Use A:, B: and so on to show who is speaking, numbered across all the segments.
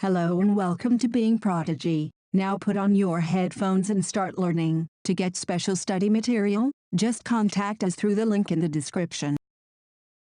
A: Hello and welcome to Being Prodigy. Now put on your headphones and start learning. To get special study material, just contact us through the link in the description.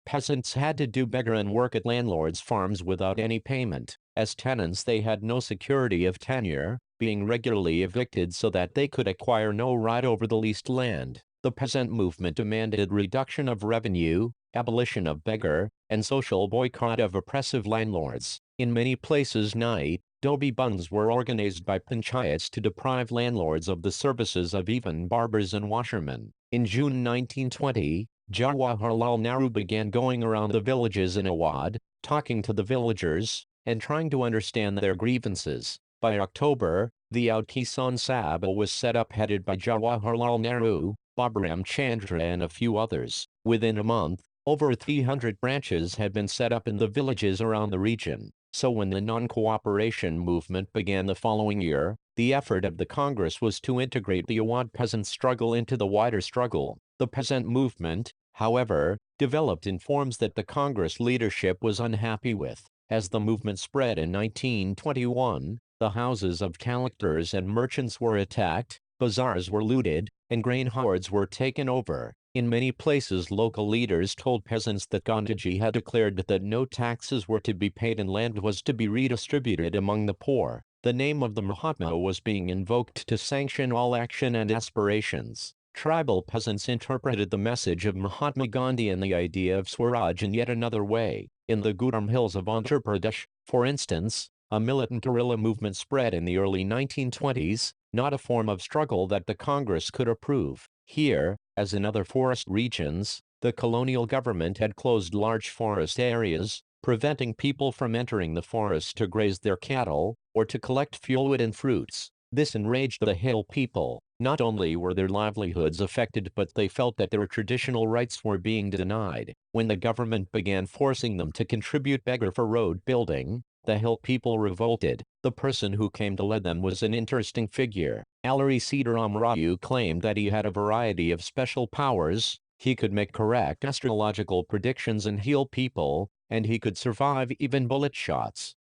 B: Peasants had to do beggar and work at landlords' farms without any payment. As tenants, they had no security of tenure, being regularly evicted so that they could acquire no right over the leased land. The peasant movement demanded reduction of revenue, abolition of beggar, and social boycott of oppressive landlords. In many places, night-dobi bunds were organized by panchayats to deprive landlords of the services of even barbers and washermen. In June 1920, Jawaharlal Nehru began going around the villages in Awadh, talking to the villagers, and trying to understand their grievances. By October, the Oud Kisan Sabha was set up, headed by Jawaharlal Nehru, Baburam Chandra and a few others. Within a month, over 300 branches had been set up in the villages around the region. So when the non-cooperation movement began the following year, the effort of the Congress was to integrate the Awadh peasant struggle into the wider struggle. The peasant movement, however, developed in forms that the Congress leadership was unhappy with. As the movement spread in 1921, the houses of collectors and merchants were attacked, bazaars were looted, and grain hoards were taken over. In many places, local leaders told peasants that Gandhi had declared that no taxes were to be paid and land was to be redistributed among the poor. The name of the Mahatma was being invoked to sanction all action and aspirations. Tribal peasants interpreted the message of Mahatma Gandhi and the idea of Swaraj in yet another way. In the Guram Hills of Andhra Pradesh, for instance, a militant guerrilla movement spread in the early 1920s, not a form of struggle that the Congress could approve. Here, as in other forest regions, the colonial government had closed large forest areas, preventing people from entering the forest to graze their cattle, or to collect fuelwood and fruits. This enraged the hill people. Not only were their livelihoods affected, but they felt that their traditional rights were being denied. When the government began forcing them to contribute beggar for road building, the hill people revolted. The person who came to lead them was an interesting figure. Alluri Sitaram Rao claimed that he had a variety of special powers. He could make correct astrological predictions and heal people, and he could survive even bullet shots.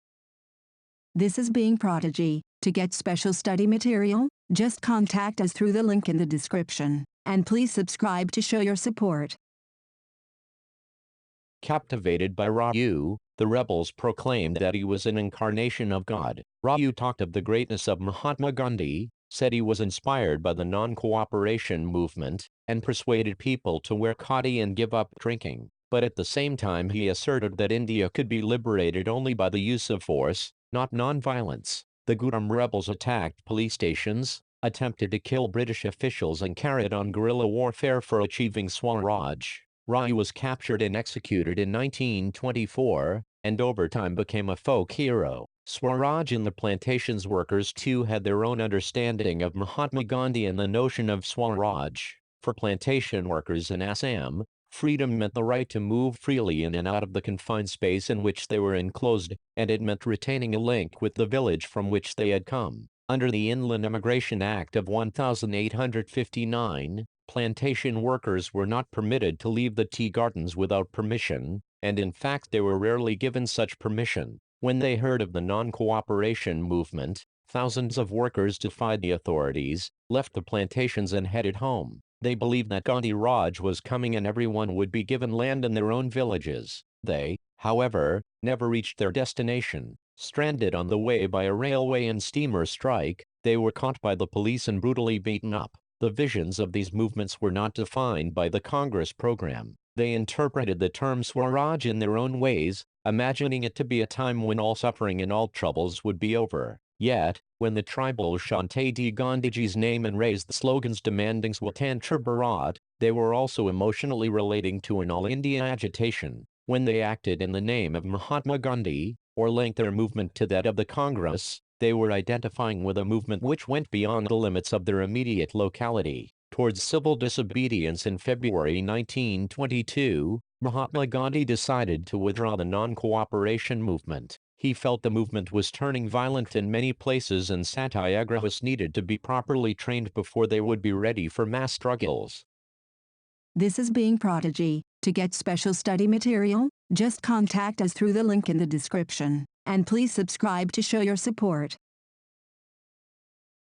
A: This is Being Prodigy. To get special study material, just contact us through the link in the description. And please subscribe to show your support.
B: Captivated by Rao, the rebels proclaimed that he was an incarnation of God. Rao talked of the greatness of Mahatma Gandhi, said he was inspired by the non-cooperation movement, and persuaded people to wear khadi and give up drinking. But at the same time, he asserted that India could be liberated only by the use of force, not non-violence. The Guram rebels attacked police stations, attempted to kill British officials, and carried on guerrilla warfare for achieving Swaraj. Rao was captured and executed in 1924, and over time became a folk hero. Swaraj and the plantations workers too had their own understanding of Mahatma Gandhi and the notion of Swaraj. For plantation workers in Assam, freedom meant the right to move freely in and out of the confined space in which they were enclosed, and it meant retaining a link with the village from which they had come. Under the Inland Immigration Act of 1859, plantation workers were not permitted to leave the tea gardens without permission, and in fact they were rarely given such permission. When they heard of the non-cooperation movement, thousands of workers defied the authorities, left the plantations and headed home. They believed that Gandhi Raj was coming and everyone would be given land in their own villages. They, however, never reached their destination. Stranded on the way by a railway and steamer strike, they were caught by the police and brutally beaten up. The visions of these movements were not defined by the Congress program. They interpreted the term Swaraj in their own ways, imagining it to be a time when all suffering and all troubles would be over. Yet, when the tribals chanted Gandhiji's name and raised the slogans demanding Swatantra Bharat, they were also emotionally relating to an all-India agitation. When they acted in the name of Mahatma Gandhi, or linked their movement to that of the Congress, they were identifying with a movement which went beyond the limits of their immediate locality. Towards civil disobedience in February 1922, Mahatma Gandhi decided to withdraw the non-cooperation movement. He felt the movement was turning violent in many places and satyagrahis needed to be properly trained before they would be ready for mass struggles.
A: This is Being Prodigy. To get special study material, just contact us through the link in the description. and please subscribe to show your support.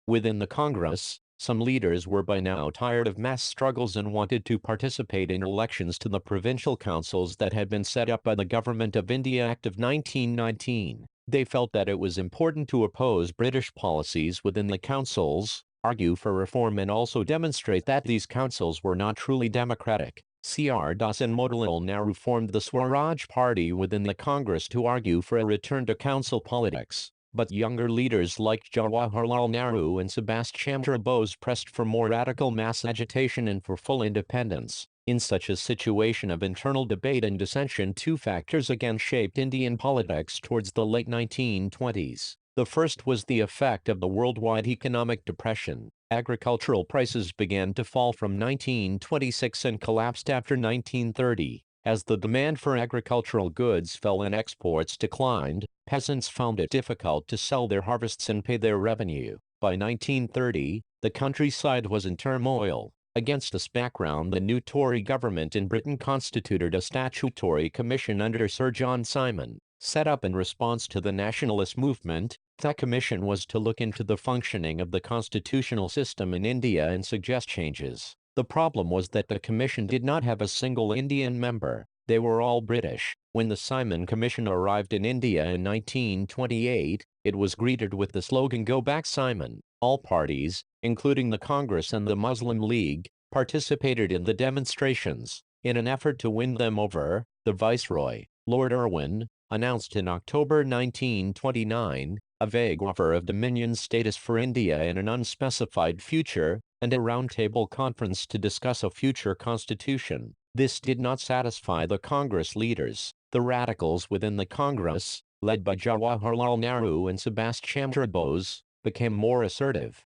B: Within the Congress, some leaders were by now tired of mass struggles and wanted to participate in elections to the provincial councils that had been set up by the Government of India Act of 1919. They felt that it was important to oppose British policies within the councils, argue for reform, and also demonstrate that these councils were not truly democratic. C.R. Das and Motilal Nehru formed the Swaraj Party within the Congress to argue for a return to council politics. But younger leaders like Jawaharlal Nehru and Subhash Chandra Bose pressed for more radical mass agitation and for full independence. In such a situation of internal debate and dissension, two factors again shaped Indian politics towards the late 1920s. The first was the effect of the worldwide economic depression. Agricultural prices began to fall from 1926 and collapsed after 1930. As the demand for agricultural goods fell and exports declined, peasants found it difficult to sell their harvests and pay their revenue. By 1930, the countryside was in turmoil. Against this background, the new Tory government in Britain constituted a Statutory Commission under Sir John Simon. Set up in response to the nationalist movement, the commission was to look into the functioning of the constitutional system in India and suggest changes. The problem was that the commission did not have a single Indian member. They were all British. When the Simon Commission arrived in India in 1928, it was greeted with the slogan "Go Back Simon." All parties, including the Congress and the Muslim League, participated in the demonstrations. In an effort to win them over, the Viceroy, Lord Irwin, announced in October 1929 a vague offer of Dominion status for India in an unspecified future, and a roundtable conference to discuss a future constitution. This did not satisfy the Congress leaders. The radicals within the Congress, led by Jawaharlal Nehru and Subhash Chandra Bose, became more assertive.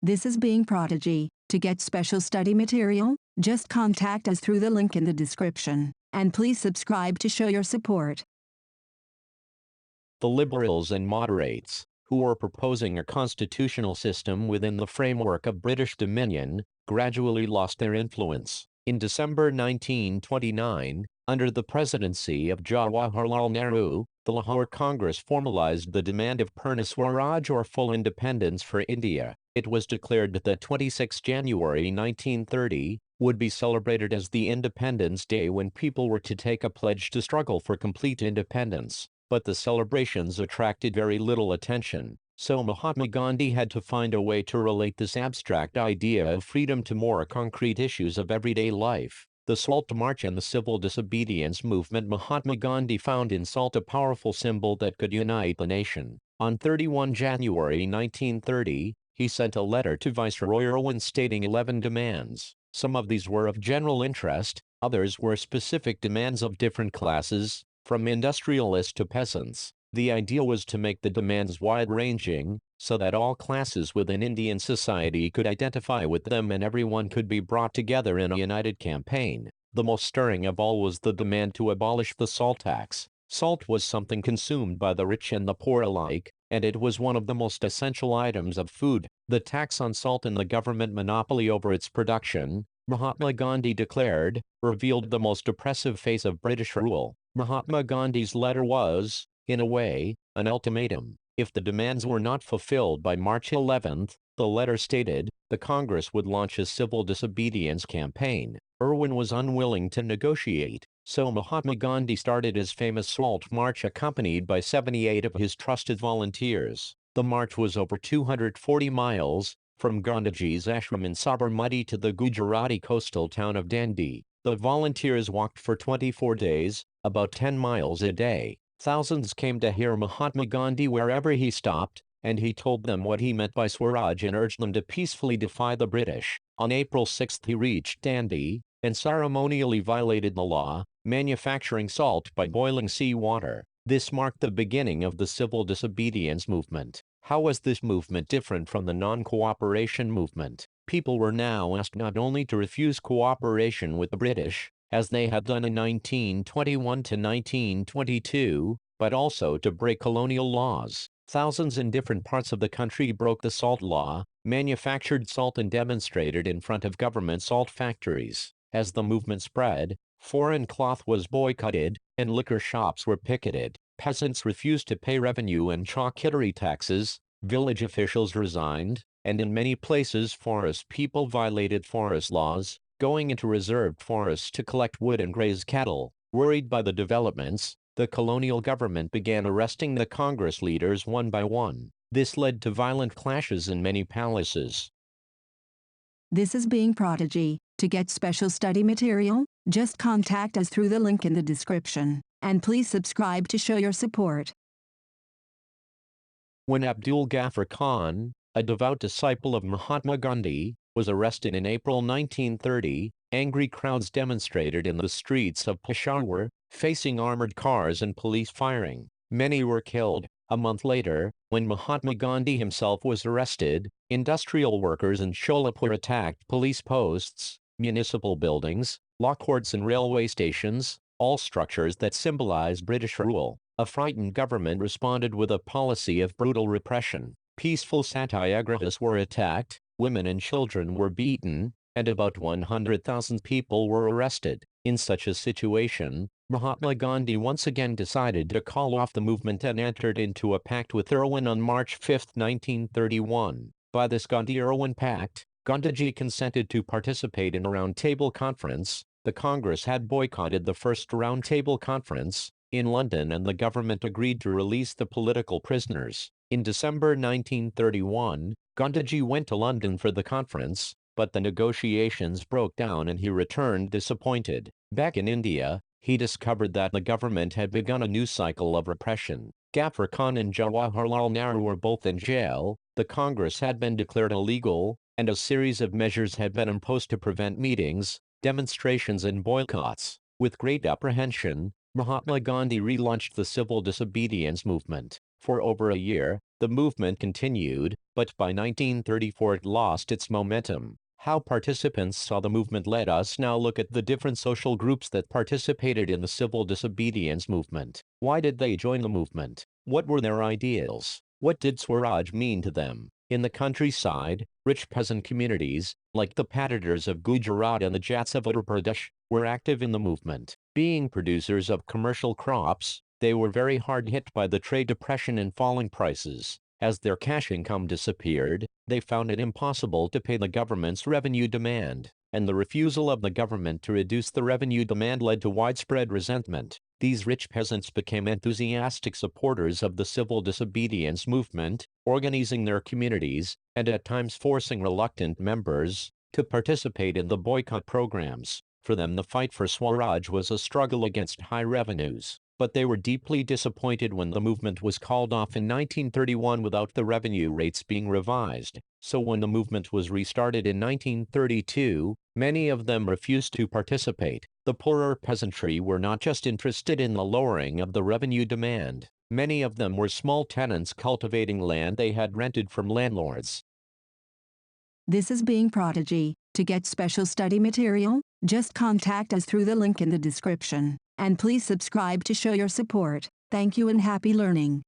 A: This is Being Prodigy. To get special study material, just contact us through the link in the description, and please subscribe to show your support.
B: The liberals and moderates, who were proposing a constitutional system within the framework of British dominion, gradually lost their influence. In December 1929, under the presidency of Jawaharlal Nehru, the Lahore Congress formalized the demand of Purna Swaraj or full independence for India. It was declared that 26 January 1930 would be celebrated as the Independence Day, when people were to take a pledge to struggle for complete independence. But the celebrations attracted very little attention, so Mahatma Gandhi had to find a way to relate this abstract idea of freedom to more concrete issues of everyday life. The Salt March and the civil disobedience movement. Mahatma Gandhi found in salt a powerful symbol that could unite the nation. On 31 January 1930, he sent a letter to Viceroy Irwin stating 11 demands. Some of these were of general interest, others were specific demands of different classes, from industrialists to peasants. The idea was to make the demands wide-ranging, so that all classes within Indian society could identify with them and everyone could be brought together in a united campaign. The most stirring of all was the demand to abolish the salt tax. Salt was something consumed by the rich and the poor alike, and it was one of the most essential items of food. The tax on salt and the government monopoly over its production, Mahatma Gandhi declared, revealed the most oppressive face of British rule. Mahatma Gandhi's letter was, in a way, an ultimatum. If the demands were not fulfilled by March 11, the letter stated, the Congress would launch a civil disobedience campaign. Irwin was unwilling to negotiate, so Mahatma Gandhi started his famous Salt March accompanied by 78 of his trusted volunteers. The march was over 240 miles, from Gandhiji's ashram in Sabarmati to the Gujarati coastal town of Dandi. The volunteers walked for 24 days, about 10 miles a day. Thousands came to hear Mahatma Gandhi wherever he stopped, and he told them what he meant by Swaraj and urged them to peacefully defy the British. On April 6 he reached Dandi, and ceremonially violated the law, manufacturing salt by boiling sea water. This marked the beginning of the civil disobedience movement. How was this movement different from the non-cooperation movement? People were now asked not only to refuse cooperation with the British, as they had done in 1921 to 1922, but also to break colonial laws. Thousands in different parts of the country broke the salt law, manufactured salt and demonstrated in front of government salt factories. As the movement spread, foreign cloth was boycotted, and liquor shops were picketed. peasants refused to pay revenue and chalk kittery taxes, village officials resigned, and in many places forest people violated forest laws, going into reserved forests to collect wood and graze cattle. Worried by the developments, the colonial government began arresting the Congress leaders one by one. This led to violent clashes in many palaces.
A: This is Being Prodigy. To get special study material, just contact us through the link in the description, and please subscribe to show your support.
B: When Abdul Ghaffar Khan, a devout disciple of Mahatma Gandhi, was arrested in April 1930, angry crowds demonstrated in the streets of Peshawar, facing armored cars and police firing. Many were killed. A month later, when Mahatma Gandhi himself was arrested, industrial workers in Sholapur attacked police posts, municipal buildings, law courts and railway stations, all structures that symbolize British rule. A frightened government responded with a policy of brutal repression. Peaceful satyagrahis were attacked, women and children were beaten, and about 100,000 people were arrested. In such a situation, Mahatma Gandhi once again decided to call off the movement and entered into a pact with Irwin on March 5, 1931. By this Gandhi-Irwin Pact, Gandhiji consented to participate in a round-table conference. The Congress had boycotted the first round-table conference in London, and the government agreed to release the political prisoners. In December 1931, Gandhiji went to London for the conference, but the negotiations broke down and he returned disappointed. Back in India, he discovered that the government had begun a new cycle of repression. Ghaffar Khan and Jawaharlal Nehru were both in jail, the Congress had been declared illegal, and a series of measures had been imposed to prevent meetings, demonstrations and boycotts. With great apprehension, Mahatma Gandhi relaunched the civil disobedience movement. For over a year, the movement continued, but by 1934 it lost its momentum. How participants saw the movement. Let us now look at the different social groups that participated in the civil disobedience movement. Why did they join the movement? What were their ideals? What did Swaraj mean to them? In the countryside, rich peasant communities, like the Patidars of Gujarat and the Jats of Uttar Pradesh, were active in the movement. Being producers of commercial crops, they were very hard hit by the trade depression and falling prices. As their cash income disappeared, they found it impossible to pay the government's revenue demand, and the refusal of the government to reduce the revenue demand led to widespread resentment. These rich peasants became enthusiastic supporters of the civil disobedience movement, organizing their communities, and at times forcing reluctant members to participate in the boycott programs. For them, the fight for Swaraj was a struggle against high revenues. But they were deeply disappointed when the movement was called off in 1931 without the revenue rates being revised. So when the movement was restarted in 1932, many of them refused to participate. The poorer peasantry were not just interested in the lowering of the revenue demand. Many of them were small tenants cultivating land they had rented from landlords.
A: This is Being Prodigy. To get special study material, just contact us through the link in the description. And please subscribe to show your support. Thank you and happy learning.